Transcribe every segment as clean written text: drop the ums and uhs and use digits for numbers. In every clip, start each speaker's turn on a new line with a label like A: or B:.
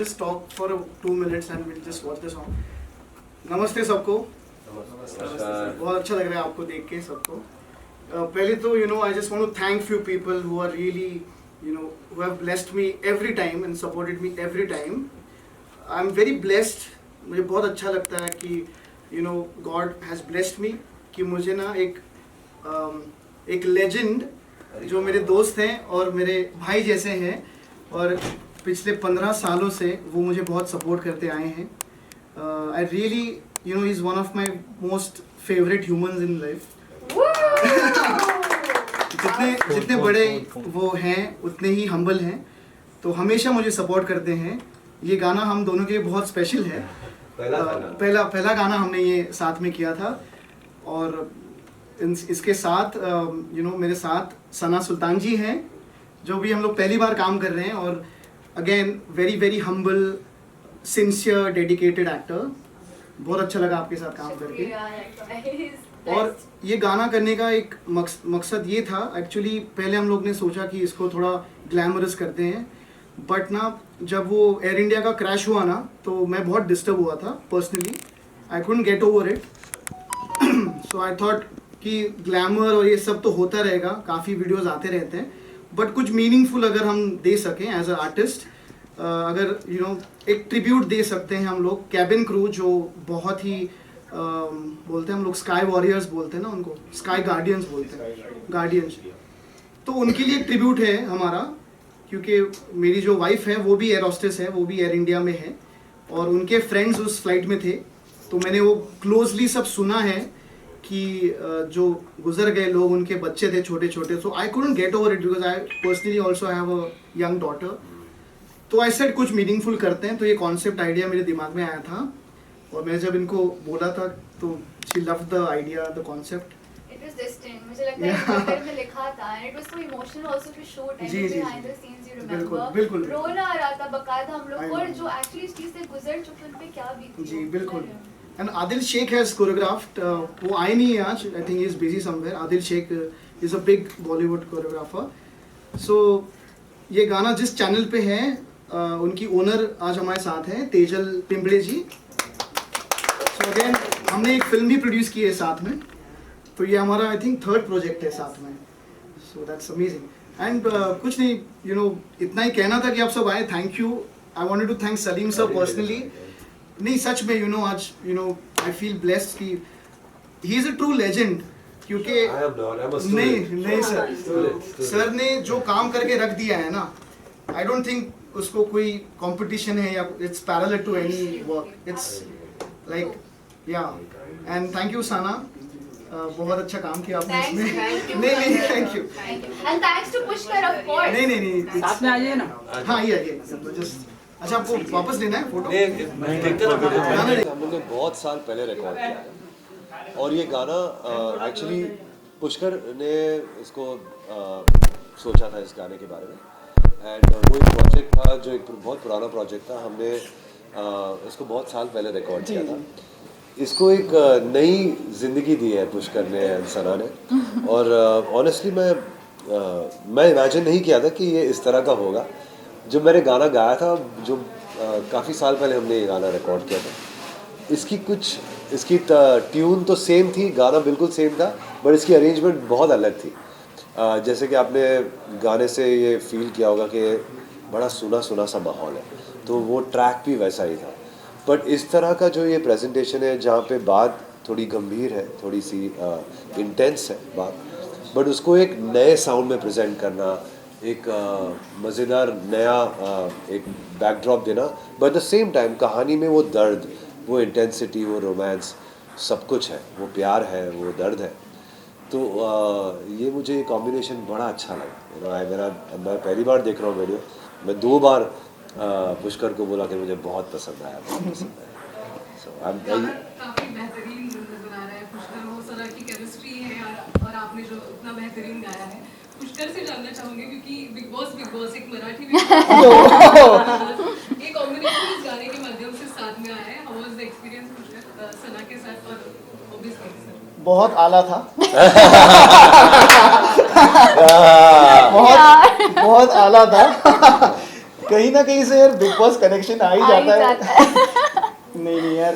A: Just talk for 2 minutes and we'll just watch the song. नमस्ते सबको. बहुत अच्छा लग रहा है आपको देख के सबको. पहले तो I just want to thank few people who are really who have blessed me every time and supported me every time. I'm very blessed. मुझे बहुत अच्छा लगता है कि God has blessed me कि मुझे ना एक legend जो मेरे दोस्त हैं और मेरे भाई जैसे हैं और पिछले 15 सालों से वो मुझे बहुत सपोर्ट करते आए हैं. I really he's one of my most favorite humans in life. जितने बड़े वो हैं उतने ही हम्बल हैं, तो हमेशा मुझे सपोर्ट करते हैं. ये गाना हम दोनों के लिए बहुत स्पेशल है. पहला गाना हमने ये साथ में किया था और इसके साथ मेरे साथ सना सुल्तान जी हैं जो भी हम लोग पहली बार काम कर रहे हैं और again very very humble sincere dedicated actor. बहुत अच्छा लगा आपके साथ काम करके. और ये गाना करने का एक मकसद ये था एक्चुअली. पहले हम लोग ने सोचा कि इसको थोड़ा ग्लैमरस करते हैं, बट ना जब वो एयर इंडिया का क्रैश हुआ ना तो मैं बहुत डिस्टर्ब हुआ था personally. I couldn't get over it. So I thought कि ग्लैमर और ये सब तो होता रहेगा, काफ़ी वीडियोस आते रहते हैं, बट कुछ मीनिंगफुल अगर हम दे सकें एज अ आर्टिस्ट, अगर एक ट्रिब्यूट दे सकते हैं हम लोग. कैबिन क्रू जो बहुत ही बोलते हैं हम लोग स्काई वॉरियर्स बोलते हैं ना, उनको स्काई गार्डियंस बोलते हैं, गार्डियंस. तो उनके लिए ट्रिब्यूट है हमारा, क्योंकि मेरी जो वाइफ है वो भी एयर होस्टेस है, वो भी एयर इंडिया में है और उनके फ्रेंड्स उस फ्लाइट में थे. तो मैंने वो क्लोजली सब सुना है कि जो गुजर गए लोग उनके बच्चे थे छोटे छोटे. So I couldn't get over it because I personally also have a young daughter. तो आई सेड कुछ मीनिंगफुल करते हैं. तो ये कॉन्सेप्ट आइडिया मेरे दिमाग में आया था और मैं जब इनको बोला था तो she loved the idea, the concept.
B: It was destined. मुझे लगता है मुकद्दर में लिखा था, and it was so emotional also to shoot. And behind the scenes you remember.
A: बिल्कुल.
B: रोना आ रहा था बकायदा हम लोग और जो actually इस चीज़ से गुजर चुके उन पे क्या बीती.
A: जी बिल्कुल. And Adil Sheikh has choreographed. वो आए नहीं है आज. I think he is busy somewhere. Adil Sheikh is a big Bollywood choreographer. So ये गाना जिस चैनल पे है उनकी ओनर आज हमारे साथ हैं तेजल पिंपड़े जी. So again हमने एक फिल्म भी प्रोड्यूस की है साथ में. तो ये हमारा आई थिंक थर्ड प्रोजेक्ट है साथ में. So that's amazing. एंड कुछ नहीं इतना ही कहना था कि आप सब आए. Thank you. I wanted to thank Salim sir personally. नहीं सच में आज आई फील ब्लेस्ड कि he is a true legend. क्योंकि नहीं सर ने जो काम करके रख दिया है ना, आई डोंट थिंक उसको कोई कंपटीशन है या it's parallel to any work. It's like yeah. And thank you Sana. बहुत अच्छा काम किया आपने इसमें. नहीं thank you.
B: And thanks to Pushkar of course.
A: नहीं
C: साथ में आ जाइए ना.
A: हाँ आइए. जस्ट अच्छा आपको वापस लेना है फोटो.
D: हमने बहुत साल पहले रिकॉर्ड किया है और ये गाना एक्चुअली पुष्कर ने इसको सोचा था इस गाने के बारे में. एंड वो एक प्रोजेक्ट था जो एक बहुत पुराना प्रोजेक्ट था. हमने इसको बहुत साल पहले रिकॉर्ड किया था. इसको एक नई जिंदगी दी है पुष्कर ने एंड सना ने. और ऑनेस्टली मैं इमेजिन नहीं किया था कि ये इस तरह का होगा. जब मैंने गाना गाया था जो काफ़ी साल पहले हमने ये गाना रिकॉर्ड किया था, इसकी ट्यून तो सेम थी, गाना बिल्कुल सेम था, बट इसकी अरेंजमेंट बहुत अलग थी. जैसे कि आपने गाने से ये फील किया होगा कि बड़ा सुना सुना सा माहौल है, तो वो ट्रैक भी वैसा ही था. बट इस तरह का जो ये प्रेजेंटेशन है जहाँ पे बात थोड़ी गंभीर है, थोड़ी सी इंटेंस है बात, बट उसको एक नए साउंड में प्रेजेंट करना, एक मज़ेदार नया एक बैकड्रॉप देना, but at the same time कहानी में वो दर्द, वो इंटेंसिटी, वो रोमांस सब कुछ है, वो प्यार है, वो दर्द है. तो ये मुझे ये कॉम्बिनेशन बड़ा अच्छा लगा. मैं पहली बार देख रहा हूँ वीडियो. मैं 2 बार पुष्कर को बोला कि मुझे बहुत पसंद आया.
E: काफी बेहतरीन नजर आ रहा है पुष्कर. वो सना की केमिस्ट्री है और आपने जो इतना बेहतरीन गाया है. पुष्कर से जानना चाहूंगी क्योंकि बिग बॉस एक मराठी ये कॉम्बिनेशन इस गाने के माध्यम से साथ में आया है. How was the experience Pushkar Sana के साथ और ऑब्वियसली
A: बहुत आला था. बहुत आला था. कहीं ना कहीं से यार बिग बॉस कनेक्शन आ ही जाता है. नहीं यार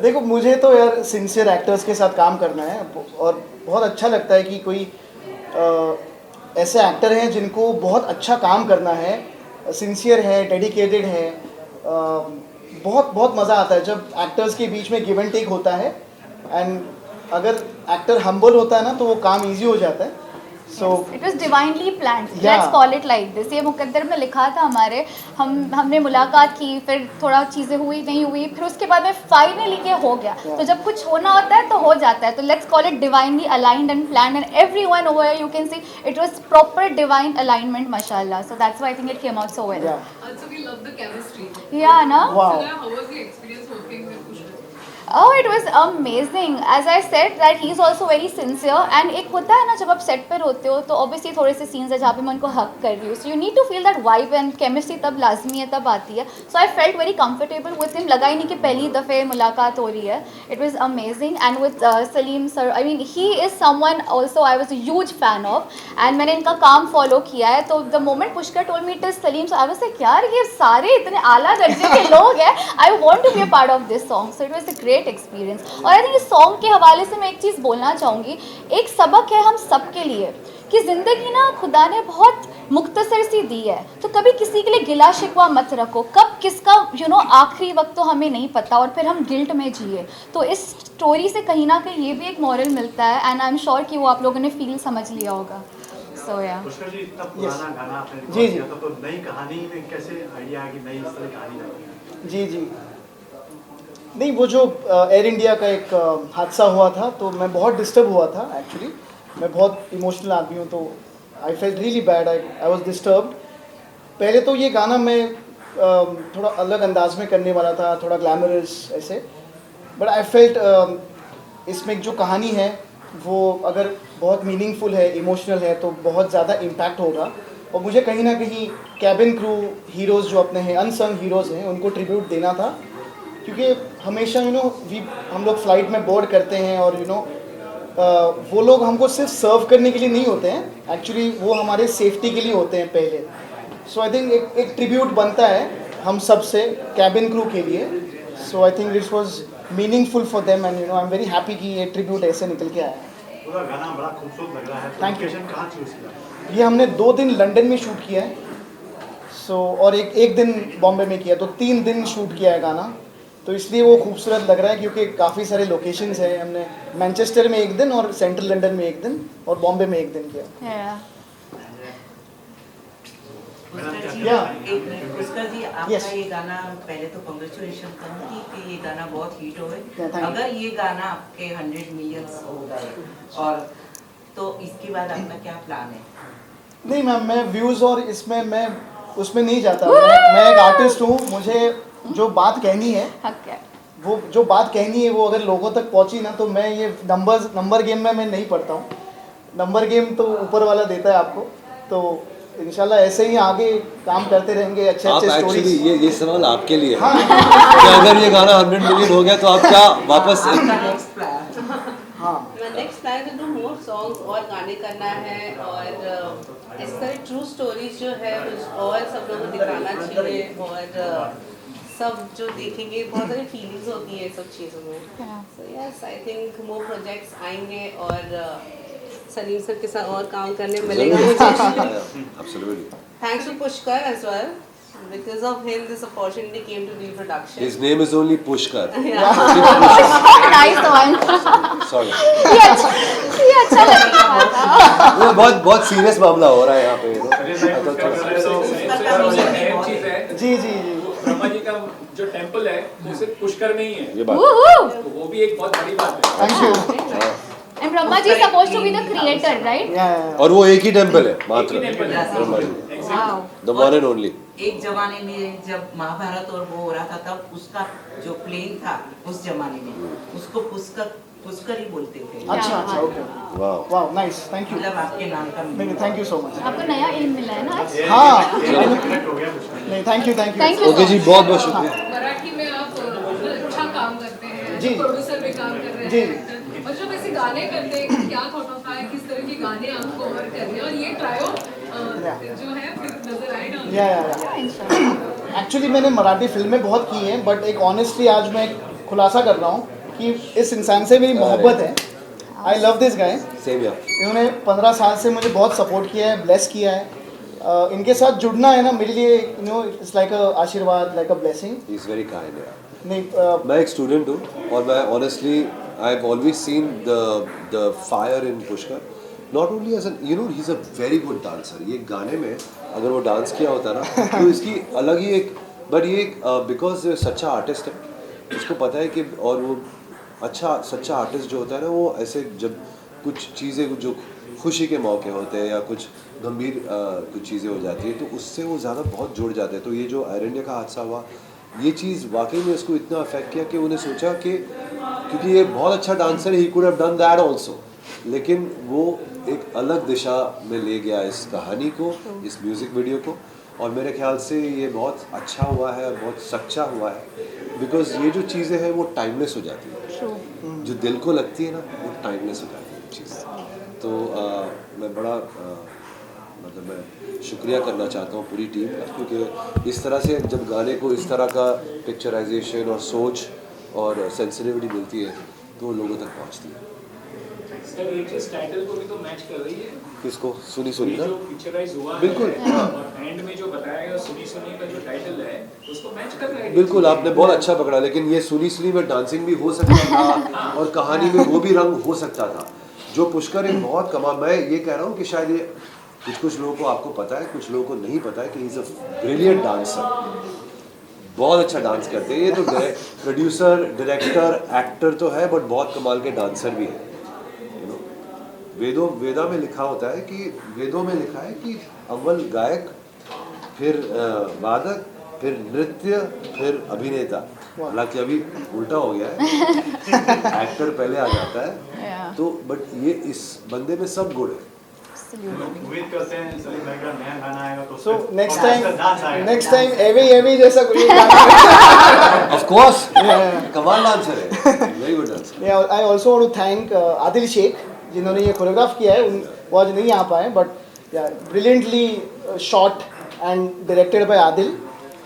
A: देखो, मुझे तो यार सिंसियर एक्टर्स के साथ काम करना है और बहुत अच्छा लगता है कि कोई ऐसे एक्टर हैं जिनको बहुत अच्छा काम करना है, सिंसियर है, डेडिकेटेड है. बहुत मज़ा आता है जब एक्टर्स के बीच में गिव एंड टेक होता है. एंड अगर एक्टर हम्बल होता है ना तो वो काम इजी हो जाता है.
B: So it was divinely planned. Let's call it like this. ये मुकद्दर में लिखा था हमारे. हमने मुलाकात की, फिर थोड़ा चीज़ें हुई नहीं हुई, फिर उसके बाद में फाइनली ये हो गया. तो जब कुछ होना होता है तो हो जाता है. तो let's call it divinely aligned and planned, and everyone over here you can see it was proper divine alignment, mashallah. So that's why I think it came out so well.
E: Also we love the chemistry.
B: Yeah, na?
A: Wow.
E: So how was the experience working with Pushkar?
B: Oh, it was amazing. As I said that he is also very sincere. And एक होता है ना जब आप set पर होते हो तो obviously थोड़े से scenes है जहाँ पे मैं उनको हक कर रही हूँ. So you need to feel that vibe and chemistry तब लाजमी है, तब आती है. So I felt very comfortable with him. लगा ही नहीं कि पहली दफ़े मुलाकात हो रही है. It was amazing. And with Salim sir, I mean he is someone also I was a huge fan of. And मैंने इनका काम follow किया है. तो the moment Pushkar told me it is Salim, so I was like यार ये सारे इतने आला दर्जे के लोग हैं. I want to be a part of this song. So it was a great experience. और आई थिंक इस सॉन्ग के हवाले से मैं एक चीज़ बोलना चाहूँगी. एक सबक है हम सब के लिए कि ज़िंदगी ना खुदा ने बहुत मुख्तसर सी दी है. तो कभी किसी के लिए गिला शिकवा मत रखो. कब किसका आखिरी वक्त तो हमें नहीं पता और फिर हम गिल्ट में जिए. तो इस स्टोरी से कहीं ना कहीं ये भी एक मॉरल मिलता है. एंड आई एम श्योर कि वो आप लोगों ने फील समझ लिया होगा. सो या
F: पुष्कर जी, इतना पुराना गाना आपने रिकॉर्ड किया था, तो नई कहानी में कैसे आइडिया आ कि नई इस तरह कहानी लगाई?
A: जी नहीं, वो जो एयर इंडिया का एक हादसा हुआ था तो मैं बहुत डिस्टर्ब हुआ था. एक्चुअली मैं बहुत इमोशनल आदमी हूँ, तो I felt really bad. I was disturbed. पहले तो ये गाना मैं थोड़ा अलग अंदाज में करने वाला था, थोड़ा ग्लैमरस ऐसे, बट आई फेल्ट इसमें जो कहानी है वो अगर बहुत मीनिंगफुल है, इमोशनल है, तो बहुत ज़्यादा इम्पैक्ट होगा। और मुझे कहीं ना कहीं कैबिन क्रू हीरोज़ जो अपने हैं, अनसंग हीरोज़ हैं, उनको ट्रिब्यूट देना था, क्योंकि हमेशा हम लोग फ़्लाइट में बोर्ड करते हैं और वो लोग हमको सिर्फ सर्व करने के लिए नहीं होते हैं, एक्चुअली वो हमारे सेफ्टी के लिए होते हैं पहले। सो आई थिंक एक ट्रिब्यूट बनता है हम सब से कैबिन क्रू के लिए। So I think this was meaningful for them and I am very happy कि ये ट्रिब्यूट ऐसे निकल के आया।
F: पूरा गाना बड़ा खूबसूरत लग रहा है।
A: Thank you.
F: लोकेशन कहाँ चूज किया?
A: ये हमने 2 दिन लंदन में शूट किया है, और एक दिन बॉम्बे में किया, तो 3 दिन शूट किया है गाना। तो इसलिए वो खूबसूरत लग रहा है क्योंकि काफ़ी सारे लोकेशंस हैं। हमने मैनचेस्टर में 1 दिन और सेंट्रल लंदन में 1 दिन और बॉम्बे में 1 दिन किया।
B: Yeah.
C: पुष्कर जी, आपका
A: Yes.
C: ये गाना, पहले तो कांग्रेचुलेशन कहूँगी कि ये गाना बहुत हिट हुए।
A: Yeah, thank you.
C: अगर ये गाना आपके 100 मिलियन हो गए और तो इसके बाद आपका क्या प्लान है?
A: नहीं मैम, मैं व्यूज़ और इसमें मैं उसमें नहीं जाता। मैं एक आर्टिस्ट हूँ, मुझे जो बात कहनी है,
B: हक है।
A: वो जो बात कहनी है वो अगर लोगों तक पहुंची ना, तो मैं ये नंबर गेम में मैं नहीं पढ़ता हूँ। नंबर गेम तो ऊपर वाला देता है आपको। तो इंशाल्लाह ऐसे ही आगे काम करते रहेंगे, अच्छे
D: आप
A: अच्छे
D: एक्चुअली
A: स्टोरीज।
D: ये सवाल आपके लिए है
A: हाँ।
D: कि अगर ये गाना 100 मिलियन हो गया तो आप क्या वापस
C: आपका नेक्स्ट प्लान?
A: हाँ,
G: next plan to do more songs और गाने करना है, और इस तरह ट्रू स्टोरीज जो है और सब लोगों को दिखाना चाहिए, और सब जो देखेंगे बहुत सारी फीलिंग्स होती है सब चीज़ों में।
B: Yeah.
G: So yes, I think more projects आएंगे और सलीम सर के साथ और काम करने मिलेगा मुझे।
D: Absolutely.
G: Thanks to Pushkar as well, because of him this opportunity came to be production.
D: His name is only Pushkar.
B: Nice one.
D: Sorry.
B: ये अच्छा लग रहा था।
D: वो बहुत सीरियस मामला हो रहा है यहाँ पे।
C: पुष्कर का म्यूजिक बहुत
H: चीज है
A: जी जी जी।
H: ब्रह्मा जी का जो टेंपल है वो सिर्फ पुष्कर में ही है,
D: ये बात
B: Woohoo!
H: तो वो भी एक बहुत बड़ी बात है।
A: Thank you.
B: And Brahma ji is supposed to be the creator, right?
D: और वो एक ही टेम्पल है मात्र,
H: एक ही temple है।
D: Brahma ji,
B: Wow.
D: the one and only.
C: एक जमाने में जब महाभारत और वो हो रहा था, तब उसका जो प्लेन था उस जमाने में उसको पुष्कर ही बोलते थे।
A: अच्छा अच्छा, ओके,
D: वाह
A: वाह, नाइस, थैंक यू।
C: मतलब आपके नाम का
A: नहीं, थैंक यू सो मच।
B: आपको नया इल्म मिला है ना आज?
A: हाँ,
F: कनेक्ट हो गया पुष्कर।
A: नहीं, thank you
B: Thank you
D: okay
B: so
D: जी,
B: much.
D: बहुत बहुत शुक्रिया।
E: मराठी में आप अच्छा काम करते हैं,
A: जी।
E: प्रोड्यूसर भी काम कर रहे
A: जी।
E: हैं, और जब ऐसे गाने करते हैं क्या थॉट होता है, किस तरह के गाने आपको और करने, और ये ट्रायो जो है फिर नजर आएगा।
A: या एक्चुअली मैंने मराठी फिल्में बहुत की हैं, बट एक ऑनेस्टली आज मैं एक खुलासा कर रहा हूँ कि इस इंसान से मेरी मोहब्बत है। I love this guy.
D: Same यार।
A: इन्होंने 15 साल से मुझे बहुत सपोर्ट किया है, ब्लेस किया है। इनके साथ जुड़ना है ना मेरे लिए, it's like a aashirwad, like a blessing.
D: He is very kind यार।
A: नहीं,
D: मैं एक स्टूडेंट हूँ और मैं honestly I have always seen the fire in Pushkar, not only as an he is a very good dancer. ये गाने में अगर वो डांस किया होता ना तो इसकी अलग ही एक, बट ये बिकॉज सच्चा आर्टिस्ट है, उसको पता है कि, और वो अच्छा सच्चा आर्टिस्ट जो होता है ना, वो ऐसे जब कुछ चीज़ें जो खुशी के मौके होते हैं या कुछ गंभीर कुछ चीज़ें हो जाती है तो उससे वो ज़्यादा बहुत जुड़ जाते हैं। तो ये जो एयर इंडिया का हादसा हुआ, ये चीज़ वाकई में उसको इतना अफेक्ट किया कि उन्हें सोचा कि क्योंकि ये बहुत अच्छा डांसर है, he could have done that also, लेकिन वो एक अलग दिशा में ले गया इस कहानी को, इस म्यूज़िक वीडियो को। और मेरे ख्याल से ये बहुत अच्छा हुआ है और बहुत सच्चा हुआ है, बिकॉज ये जो चीज़ें हैं वो टाइमलेस हो जाती है, जो दिल को लगती है ना वो टाइमलेस हो जाती है चीज़। तो मैं बड़ा मतलब मैं शुक्रिया करना चाहता हूँ पूरी टीम का, क्योंकि इस तरह से जब गाने को इस तरह का पिक्चराइजेशन और सोच और सेंसिटिविटी मिलती है तो लोगों तक पहुँचती है।
H: सर ये चीज टाइटल को भी तो मैच कर रही है,
D: किसको? सुनी सुनी ना,
H: जो पिक्चराइज हुआ
D: बिल्कुल,
H: है,
D: हाँ।
H: और एंड में जो बताया गया सुनी सुनी का जो टाइटल है उसको मैच कर रहा है।
D: बिल्कुल, आपने बहुत अच्छा पकड़ा। लेकिन ये सुनी सुनी में डांसिंग भी हो सकता था और कहानी में वो भी रंग हो सकता था। जो पुष्कर एक बहुत कमाल, मैं ये कह रहा हूँ कि शायद ये कुछ लोगों को आपको पता है, कुछ लोगों को नहीं पता है कि ही इज़ अ ब्रिलियंट डांसर, बहुत अच्छा डांस करते हैं। ये तो प्रोड्यूसर, डायरेक्टर, एक्टर तो है, बट बहुत कमाल के डांसर भी है। वेदा में लिखा होता है कि वेदों में लिखा है कि अव्वल गायक, फिर वादक, फिर नृत्य, फिर अभिनेता। हालांकि अभी उल्टा हो गया है एक्टर पहले आ जाता है
B: Yeah.
D: तो बट ये इस बंदे में सब गुण है
F: उम्मीद करते हैं सलीम भाई का नया गाना आएगा तो
A: So
F: डांस आएगा
A: next time एवी जैसा कोई गाना
D: ऑफ कोर्स कमाल डांसर है very good dancer
A: Yeah, I also want to thank Adil Shaikh जिन्होंने ये कोरियोग्राफ किया है वो आज नहीं आ पाए but brilliantly shot and directed by Adil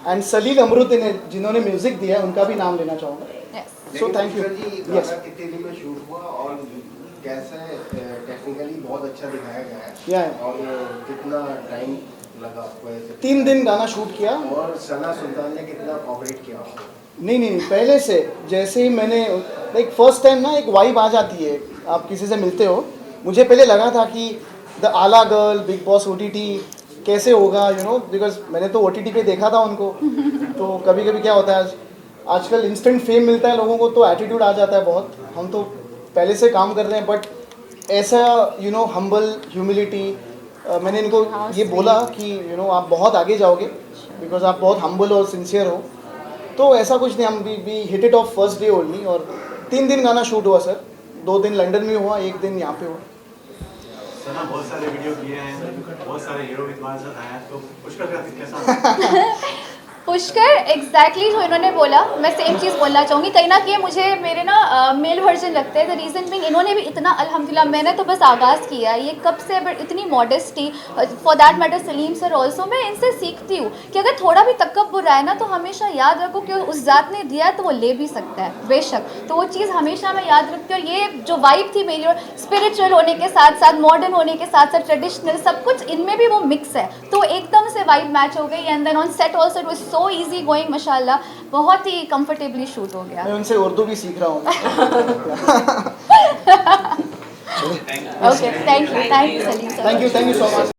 A: and Salil Amrud ने जिन्होंने म्यूजिक दिया है उनका भी नाम लेना चाहूँगा
B: Yes.
A: So thank you yes
I: कितने दिन में शूट हुआ और कैसे टेक्निकली बहुत अच्छा दिखाया गया है
A: Yeah.
I: और कितना टाइम लगा आपको ऐसे
A: 3 दिन गाना शूट किया
I: और सना सुल्तान ने कितना कोऑपरेट किया आपको
A: नहीं पहले से जैसे ही मैंने लाइक फर्स्ट टाइम ना एक वाइब आ जाती है आप किसी से मिलते हो मुझे पहले लगा था कि द आला गर्ल बिग बॉस OTT कैसे होगा यू नो बिकॉज मैंने तो OTT पे देखा था उनको तो कभी कभी क्या होता है आजकल इंस्टेंट फेम मिलता है लोगों को तो एटीट्यूड आ जाता है बहुत हम तो पहले से काम कर रहे हैं बट ऐसा यू नो हम्बल ह्यूमिलिटी मैंने इनको ये बोला कि यू नो आप बहुत आगे जाओगे बिकॉज आप बहुत हम्बल और सिंसियर हो तो ऐसा कुछ नहीं हम भी hit it of first day only और 3 दिन गाना शूट हुआ सर 2 दिन लंदन में हुआ 1 दिन यहाँ पे हुआ
F: सना बहुत सारे वीडियो किए हैं बहुत सारे हीरो भी तुम्हारे साथ आए हैं तो पुष्कर का कैसा
B: पुष्कर एग्जैक्टली जो इन्होंने बोला मैं सेम चीज़ बोलना चाहूँगी कहीं ना कहीं मुझे मेरे ना मेल वर्जन लगते हैं द रीज़न बिंग इन्होंने भी इतना अल्हम्दुलिल्लाह मैंने तो बस आगाज़ किया ये कब से बट इतनी modesty for that matter Salim sir also मैं इनसे सीखती हूँ कि अगर थोड़ा भी तकब्बुर रहा है ना तो हमेशा याद रखो कि उस ज़ात ने दिया है तो वो ले भी सकता है बेशक तो वो चीज़ हमेशा मैं याद रखती हूँ और ये जो वाइब थी मेरी और स्पिरिचुअल होने के साथ साथ मॉडर्न होने के साथ साथ ट्रेडिशनल सब कुछ इनमें भी वो मिक्स है तो एकदम से वाइब मैच हो गई and then on set also it was so easy going माशाल्लाह बहुत ही कंफर्टेबली शूट हो गया
A: मैं उनसे उर्दू भी सीख रहा हूँ
B: okay thank you Salim sir
A: thank you so much